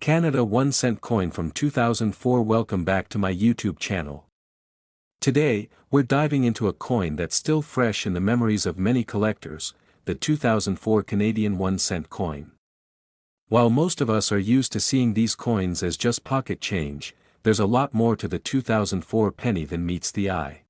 Canada 1 cent coin from 2004. Welcome back to my YouTube channel. Today, we're diving into a coin that's still fresh in the memories of many collectors, the 2004 Canadian 1 cent coin. While most of us are used to seeing these coins as just pocket change, there's a lot more to the 2004 penny than meets the eye.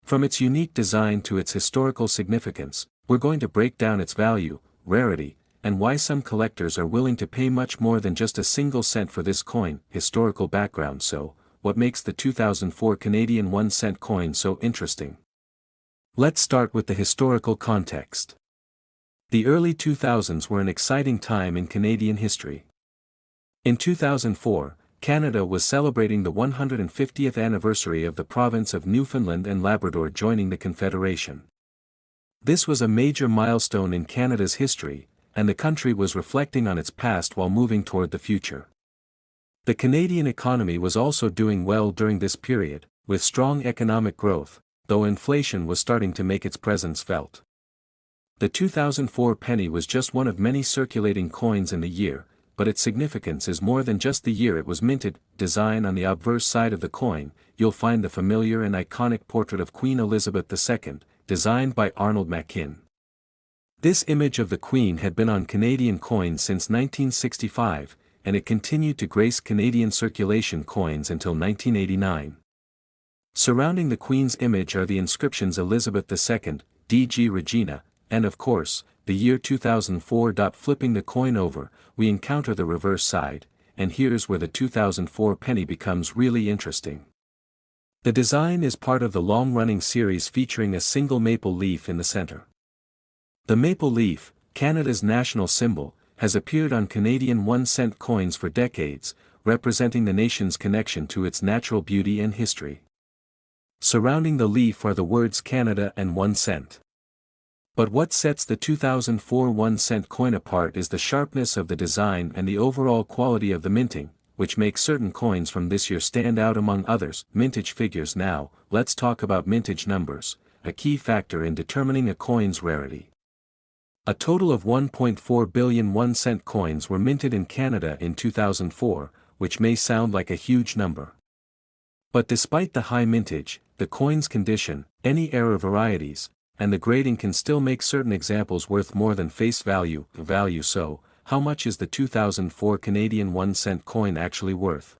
From its unique design to its historical significance, we're going to break down its value, rarity, and why some collectors are willing to pay much more than just a single cent for this coin. Historical background. So, what makes the 2004 Canadian 1 cent coin so interesting? Let's start with the historical context. The early 2000s were an exciting time in Canadian history. In 2004, Canada was celebrating the 150th anniversary of the province of Newfoundland and Labrador joining the Confederation. This was a major milestone in Canada's history, and the country was reflecting on its past while moving toward the future. The Canadian economy was also doing well during this period, with strong economic growth, though inflation was starting to make its presence felt. The 2004 penny was just one of many circulating coins in the year, but its significance is more than just the year it was minted. Design. On the obverse side of the coin, you'll find the familiar and iconic portrait of Queen Elizabeth II, designed by Arnold Machin. This image of the Queen had been on Canadian coins since 1965, and it continued to grace Canadian circulation coins until 1989. Surrounding the Queen's image are the inscriptions Elizabeth II, D.G. Regina, and of course, the year 2004. Flipping the coin over, we encounter the reverse side, and here's where the 2004 penny becomes really interesting. The design is part of the long-running series featuring a single maple leaf in the center. The maple leaf, Canada's national symbol, has appeared on Canadian 1 cent coins for decades, representing the nation's connection to its natural beauty and history. Surrounding the leaf are the words Canada and 1 cent. But what sets the 2004 1 cent coin apart is the sharpness of the design and the overall quality of the minting, which makes certain coins from this year stand out among others. Mintage figures. Now, let's talk about mintage numbers, a key factor in determining a coin's rarity. A total of 1.4 billion 1 cent coins were minted in Canada in 2004, which may sound like a huge number. But despite the high mintage, the coin's condition, any error varieties, and the grading can still make certain examples worth more than face value. So, how much is the 2004 Canadian 1 cent coin actually worth?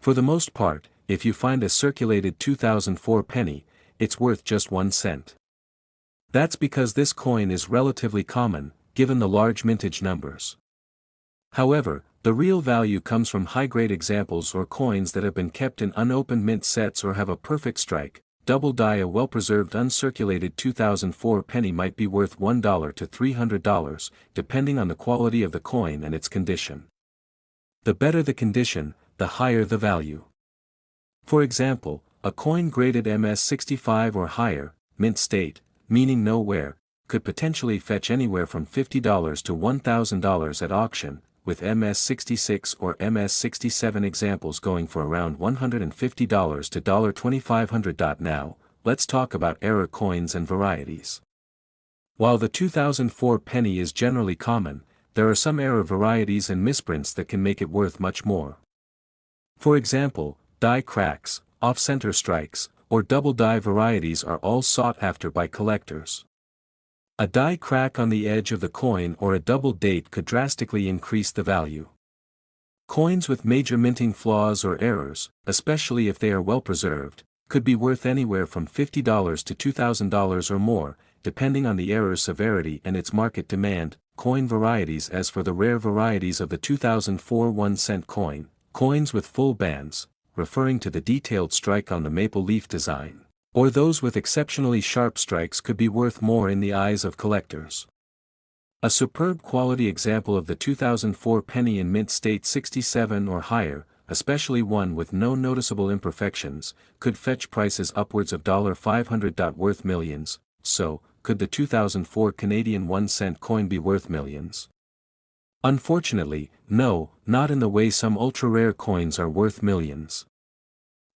For the most part, if you find a circulated 2004 penny, it's worth just 1 cent. That's because this coin is relatively common, given the large mintage numbers. However, the real value comes from high-grade examples or coins that have been kept in unopened mint sets or have a perfect strike, double die. A well-preserved uncirculated 2004 penny might be worth $1 to $300, depending on the quality of the coin and its condition. The better the condition, the higher the value. For example, a coin graded MS65 or higher, mint state, meaning no wear, could potentially fetch anywhere from $50 to $1,000 at auction, with MS66 or MS67 examples going for around $150 to $2,500. Now, let's talk about error coins and varieties. While the 2004 penny is generally common, there are some error varieties and misprints that can make it worth much more. For example, die cracks, off-center strikes, or double die varieties are all sought after by collectors. A die crack on the edge of the coin or a double date could drastically increase the value. Coins with major minting flaws or errors, especially if they are well preserved, could be worth anywhere from $50 to $2,000 or more, depending on the error's severity and its market demand. Coin varieties. As for the rare varieties of the 2004 1 cent coin, coins with full bands, referring to the detailed strike on the maple leaf design, or those with exceptionally sharp strikes could be worth more in the eyes of collectors. A superb quality example of the 2004 penny in mint state 67 or higher, especially one with no noticeable imperfections, could fetch prices upwards of $500. Worth millions. So, could the 2004 Canadian 1 cent coin be worth millions? Unfortunately, no, not in the way some ultra-rare coins are worth millions.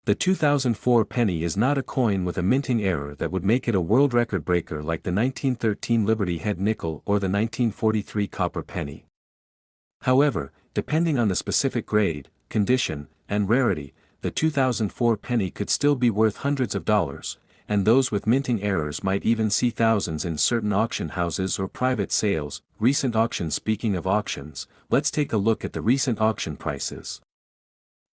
The 2004 penny is not a coin with a minting error that would make it a world record breaker like the 1913 Liberty Head nickel or the 1943 copper penny. However, depending on the specific grade, condition, and rarity, the 2004 penny could still be worth hundreds of dollars, and those with minting errors might even see thousands in certain auction houses or private sales. Recent auctions. Speaking of auctions, let's take a look at the recent auction prices.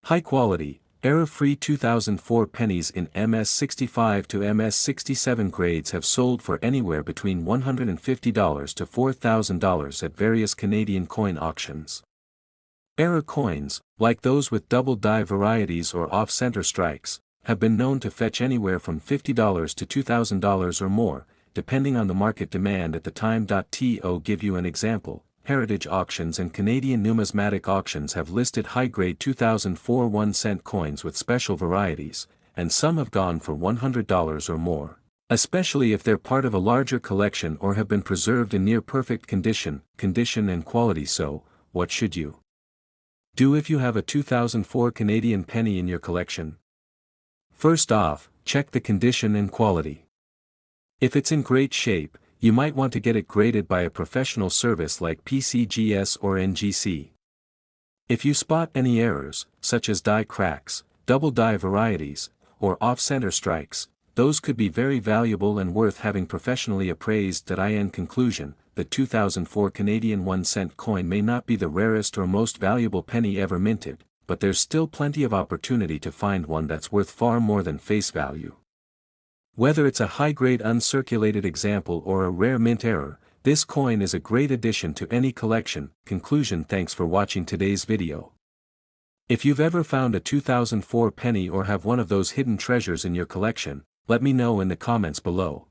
High quality, error-free 2004 pennies in MS65 to MS67 grades have sold for anywhere between $150 to $4,000 at various Canadian coin auctions. Error coins, like those with double die varieties or off-center strikes, have been known to fetch anywhere from $50 to $2,000 or more, depending on the market demand at the time. To give you an example, Heritage Auctions and Canadian Numismatic Auctions have listed high-grade 2004 1-cent coins with special varieties, and some have gone for $100 or more, especially if they're part of a larger collection or have been preserved in near-perfect condition and quality. So, what should you do if you have a 2004 Canadian penny in your collection? First off, check the condition and quality. If it's in great shape, you might want to get it graded by a professional service like PCGS or NGC. If you spot any errors, such as die cracks, double die varieties, or off-center strikes, those could be very valuable and worth having professionally appraised. In conclusion, the 2004 Canadian 1-cent coin may not be the rarest or most valuable penny ever minted, but there's still plenty of opportunity to find one that's worth far more than face value. Whether it's a high-grade uncirculated example or a rare mint error, this coin is a great addition to any collection. Conclusion. Thanks for watching today's video. If you've ever found a 2004 penny or have one of those hidden treasures in your collection, let me know in the comments below.